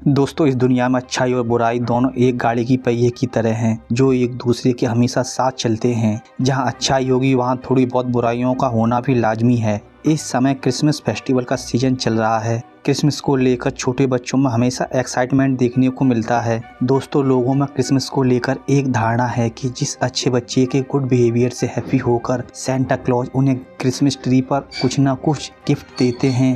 दोस्तों, इस दुनिया में अच्छाई और बुराई दोनों एक गाड़ी की पहिए की तरह हैं, जो एक दूसरे के हमेशा साथ चलते हैं। जहां अच्छाई होगी वहां थोड़ी बहुत बुराइयों का होना भी लाजमी है। इस समय क्रिसमस फेस्टिवल का सीजन चल रहा है। क्रिसमस को लेकर छोटे बच्चों में हमेशा एक्साइटमेंट देखने को मिलता है। दोस्तों, लोगों में क्रिसमस को लेकर एक धारणा है कि जिस अच्छे बच्चे के गुड बिहेवियर से हैप्पी होकर सेंटा क्लॉज उन्हें क्रिसमस ट्री पर कुछ ना कुछ गिफ्ट देते हैं,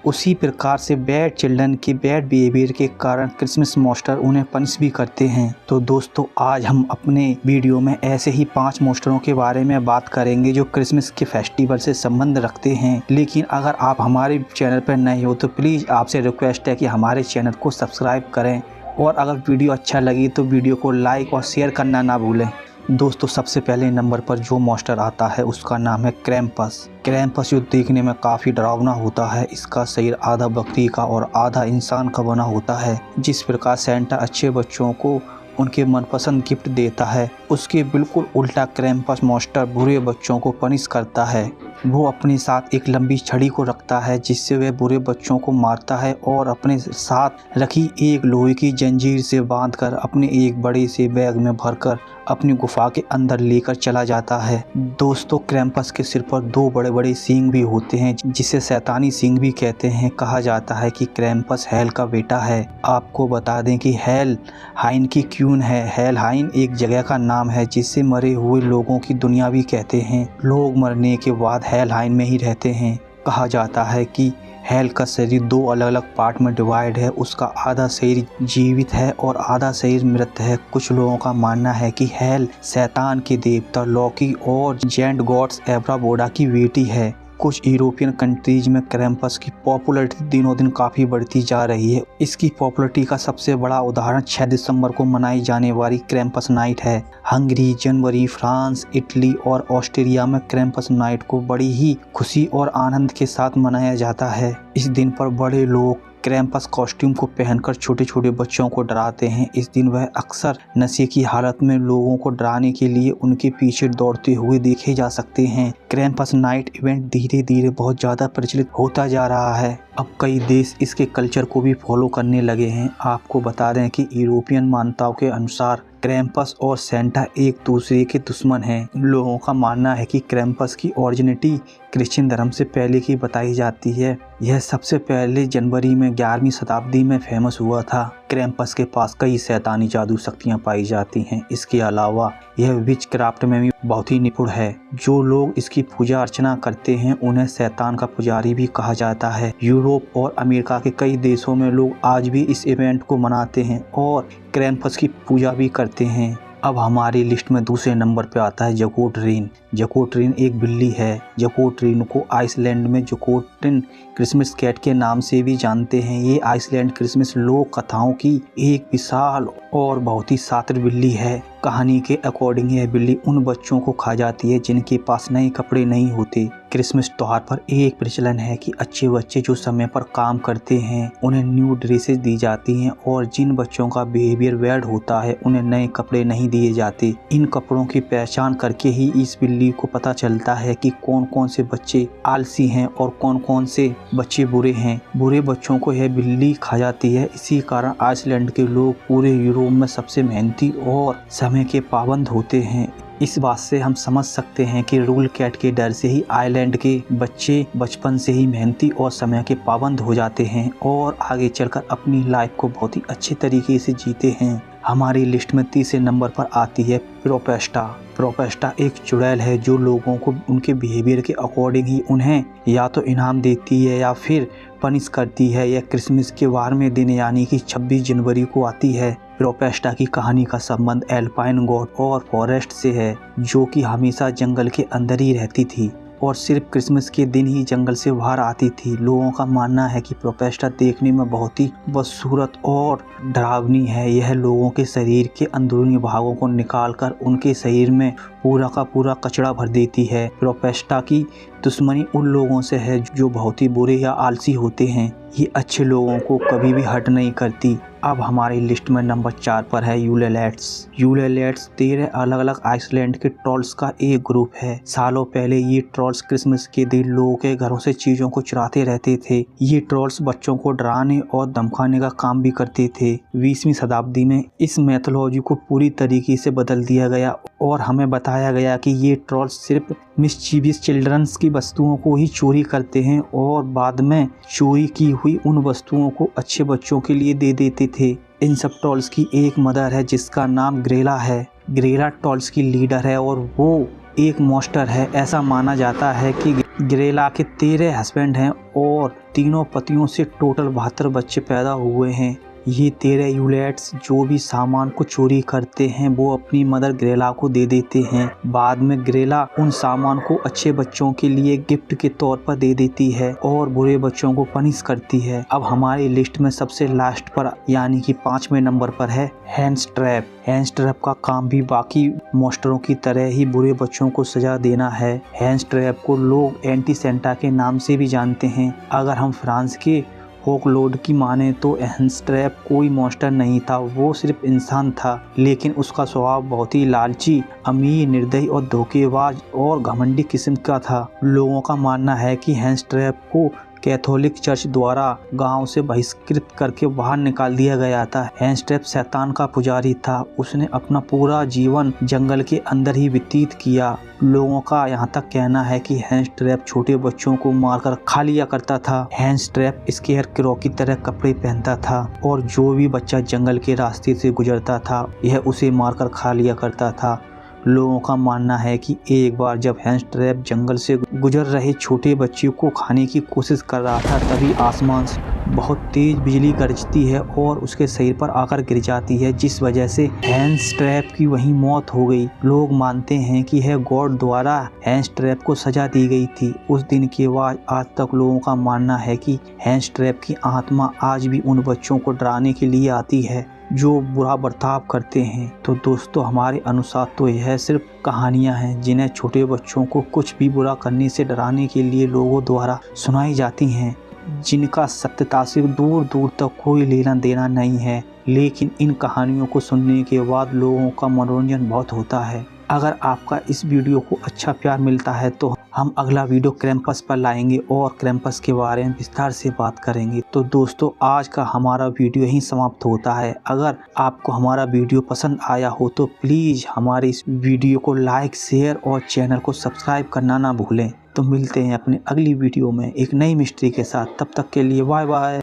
उसी प्रकार से बैड चिल्ड्रन के बैड बिहेवियर के कारण क्रिसमस मास्टर उन्हें पनिश भी करते हैं। तो दोस्तों, आज हम अपने वीडियो में ऐसे ही 5 मास्टरों के बारे में बात करेंगे जो क्रिसमस के फेस्टिवल से संबंध रखते हैं। लेकिन अगर आप हमारे चैनल पर नए हो तो प्लीज़ आपसे रिक्वेस्ट है कि हमारे चैनल को सब्सक्राइब करें, और अगर वीडियो अच्छा लगी तो वीडियो को लाइक और शेयर करना ना भूलें। दोस्तों, सबसे पहले नंबर पर जो मास्टर आता है उसका नाम है क्रैम्पस। क्रैम्पस जो देखने में काफ़ी डरावना होता है। इसका शरीर आधा बकरी का और आधा इंसान का बना होता है। जिस प्रकार सेंटा अच्छे बच्चों को उनके मनपसंद गिफ्ट देता है, उसके बिल्कुल उल्टा क्रैम्पस मास्टर बुरे बच्चों को पनिश करता है। वो अपने साथ एक लंबी छड़ी को रखता है जिससे वह बुरे बच्चों को मारता है, और अपने साथ रखी एक लोहे की जंजीर से बांधकर अपने एक बड़े से बैग में भरकर अपनी गुफा के अंदर लेकर चला जाता है। दोस्तों, क्रैम्पस के सिर पर 2 बड़े बड़े सींग भी होते हैं जिसे शैतानी सींग भी कहते हैं। कहा जाता है कि क्रैम्पस हेल का बेटा है। आपको बता दें कि हेल हाइन की क्यून है। हेल हाइन एक जगह का नाम है जिसे मरे हुए लोगों की दुनिया भी कहते हैं। लोग मरने के बाद हेल हाइन में ही रहते हैं। कहा जाता है कि हेल का शरीर 2 अलग अलग पार्ट में डिवाइड है। उसका आधा शरीर जीवित है और आधा शरीर मृत है। कुछ लोगों का मानना है कि हेल शैतान के देवता लॉकी और जेंट गॉड्स एब्राबोडा की बेटी है। कुछ यूरोपियन कंट्रीज में क्रैम्पस की पॉपुलैरिटी दिनों दिन काफ़ी बढ़ती जा रही है। इसकी पॉपुलैरिटी का सबसे बड़ा उदाहरण 6 दिसंबर को मनाई जाने वाली क्रैम्पस नाइट है। हंगरी, जनवरी, फ्रांस, इटली और ऑस्ट्रेलिया में क्रैम्पस नाइट को बड़ी ही खुशी और आनंद के साथ मनाया जाता है। इस दिन पर बड़े लोग क्रैम्पस कॉस्ट्यूम को पहनकर छोटे छोटे बच्चों को डराते हैं। इस दिन वह अक्सर नशे की हालत में लोगों को डराने के लिए उनके पीछे दौड़ते हुए देखे जा सकते हैं। क्रैम्पस नाइट इवेंट धीरे धीरे बहुत ज़्यादा प्रचलित होता जा रहा है। अब कई देश इसके कल्चर को भी फॉलो करने लगे हैं। आपको बता दें कि यूरोपियन मान्यताओं के अनुसार क्रैम्पस और सेंटा एक दूसरे के दुश्मन हैं। लोगों का मानना है कि क्रैम्पस की ओरिजिनिटी क्रिश्चियन धर्म से पहले की बताई जाती है। यह सबसे पहले जनवरी में 11वीं शताब्दी में फेमस हुआ था। क्रैम्पस के पास कई शैतानी जादू शक्तियाँ पाई जाती हैं। इसके अलावा यह विच क्राफ्ट में भी बहुत ही निपुण है। जो लोग इसकी पूजा अर्चना करते हैं उन्हें शैतान का पुजारी भी कहा जाता है। यूरोप और अमेरिका के कई देशों में लोग आज भी इस इवेंट को मनाते हैं और क्रैम्पस की पूजा भी करते हैं। अब हमारी लिस्ट में दूसरे नंबर पे आता है जकोट्रिन। जकोट्रिन एक बिल्ली है। जकोट्रिन को आइसलैंड में जकोट्रिन क्रिसमस कैट के नाम से भी जानते हैं। ये आइसलैंड क्रिसमस लोक कथाओं की एक विशाल और बहुत ही शातिर बिल्ली है। कहानी के अकॉर्डिंग यह बिल्ली उन बच्चों को खा जाती है जिनके पास नए कपड़े नहीं होते। क्रिसमस त्योहार पर एक प्रचलन है कि अच्छे बच्चे जो समय पर काम करते हैं उन्हें न्यू ड्रेसेस दी जाती हैं, और जिन बच्चों का बिहेवियर बैड होता है उन्हें नए कपड़े नहीं दिए जाते। इन कपड़ों की पहचान करके ही इस बिल्ली को पता चलता है कि कौन कौन से बच्चे आलसी हैं और कौन कौन से बच्चे बुरे हैं। बुरे बच्चों को यह बिल्ली खा जाती है। इसी कारण आइसलैंड के लोग पूरे यूरोप में सबसे मेहनती और समय के पाबंद होते हैं। इस बात से हम समझ सकते हैं कि रूल कैट के डर से ही आइलैंड के बच्चे बचपन से ही मेहनती और समय के पाबंद हो जाते हैं और आगे चलकर अपनी लाइफ को बहुत ही अच्छे तरीके से जीते हैं। हमारी लिस्ट में तीसरे नंबर पर आती है प्रोपेस्टा। प्रोपेस्टा एक चुड़ैल है जो लोगों को उनके बिहेवियर के अकॉर्डिंग ही उन्हें या तो इनाम देती है या फिर पनिश करती है। यह क्रिसमस के 12वें दिन यानी कि 26 जनवरी को आती है। प्रोपेस्टा की कहानी का संबंध एल्पाइन गॉड और फॉरेस्ट से है, जो कि हमेशा जंगल के अंदर ही रहती थी और सिर्फ क्रिसमस के दिन ही जंगल से बाहर आती थी। लोगों का मानना है कि प्रोपेस्टा देखने में बहुत ही बदसूरत और डरावनी है। यह लोगों के शरीर के अंदरूनी भागों को निकालकर उनके शरीर में पूरा का पूरा कचरा भर देती है। प्रोपेस्टा की दुश्मनी उन लोगों से है जो बहुत ही बुरे या आलसी होते हैं। ये अच्छे लोगों को कभी भी हर्ट नहीं करती। अब हमारी लिस्ट में नंबर 4 पर है यूलेलेट्स। यूलेलेट्स 13 अलग अलग आइसलैंड के ट्रॉल्स का एक ग्रुप है। सालों पहले ये ट्रॉल्स क्रिसमस के दिन लोगों के घरों से चीजों को चुराते रहते थे। ये ट्रॉल्स बच्चों को डराने और धमकाने का काम भी करते थे। 20वीं शताब्दी में इस मैथोलॉजी को पूरी तरीके से बदल दिया गया और हमें बताया गया कि ये ट्रॉल्स सिर्फ मिस्चीवियस चिल्ड्रंस की वस्तुओं को ही चोरी करते हैं और बाद में चोरी की हुई उन वस्तुओं को अच्छे बच्चों के लिए दे देते थे। इन सब ट्रॉल्स की एक मदर है जिसका नाम ग्रेला है। ग्रेला ट्रॉल्स की लीडर है और वो एक मॉन्स्टर है। ऐसा माना जाता है कि ग्रेला के 13 हस्बैंड हैं और तीनों पतियों से टोटल 72 बच्चे पैदा हुए हैं। ये 13 यूलेट्स जो भी सामान को चोरी करते हैं वो अपनी मदर ग्रेला को दे देते हैं। बाद में ग्रेला उन सामान को अच्छे बच्चों के लिए गिफ्ट के तौर पर दे देती है और बुरे बच्चों को पनिश करती है। अब हमारी लिस्ट में सबसे लास्ट पर यानी कि 5वें नंबर पर है हैंड्स ट्रैप। हैंड्स ट्रैप का काम भी बाकी मॉन्स्टरों की तरह ही बुरे बच्चों को सजा देना है। हैंड्स ट्रैप को लोग एंटी सेंटा के नाम से भी जानते हैं। अगर हम फ्रांस के फोकलोर की माने तो हैंड्स ट्रैप कोई मॉन्स्टर नहीं था, वो सिर्फ इंसान था, लेकिन उसका स्वभाव बहुत ही लालची, अमीर, निर्दयी और धोखेबाज और घमंडी किस्म का था। लोगों का मानना है कि हैंड्स ट्रैप को कैथोलिक चर्च द्वारा गांव से बहिष्कृत करके बाहर निकाल दिया गया था। हैंड्स ट्रैप शैतान का पुजारी था। उसने अपना पूरा जीवन जंगल के अंदर ही व्यतीत किया। लोगों का यहाँ तक कहना है कि हैंड्स ट्रैप छोटे बच्चों को मारकर खा लिया करता था। हैंड्स ट्रैप स्केयर क्रो की तरह कपड़े पहनता था और जो भी बच्चा जंगल के रास्ते से गुजरता था यह उसे मारकर खा लिया करता था। लोगों का मानना है कि एक बार जब हैंड्स ट्रैप जंगल से गुजर रहे छोटे बच्चे को खाने की कोशिश कर रहा था तभी आसमान से बहुत तेज बिजली गरजती है और उसके शरीर पर आकर गिर जाती है, जिस वजह से हैंड्स ट्रैप की वहीं मौत हो गई। लोग मानते हैं कि यह गॉड द्वारा हैंड्स ट्रैप को सजा दी गई थी। उस दिन के बाद आज तक लोगों का मानना है कि हैंड्स ट्रैप की आत्मा आज भी उन बच्चों को डराने के लिए आती है जो बुरा बर्ताव करते हैं। तो दोस्तों, हमारे अनुसार तो यह सिर्फ कहानियां हैं जिन्हें छोटे बच्चों को कुछ भी बुरा करने से डराने के लिए लोगों द्वारा सुनाई जाती हैं, जिनका सत्यता से दूर दूर तक कोई लेना देना नहीं है। लेकिन इन कहानियों को सुनने के बाद लोगों का मनोरंजन बहुत होता है। अगर आपका इस वीडियो को अच्छा प्यार मिलता है तो हम अगला वीडियो क्रैम्पस पर लाएंगे और क्रैम्पस के बारे में विस्तार से बात करेंगे। तो दोस्तों, आज का हमारा वीडियो यहीं समाप्त होता है। अगर आपको हमारा वीडियो पसंद आया हो तो प्लीज़ हमारे इस वीडियो को लाइक, शेयर और चैनल को सब्सक्राइब करना ना भूलें। तो मिलते हैं अपने अगली वीडियो में एक नई मिस्ट्री के साथ। तब तक के लिए बाय बाय।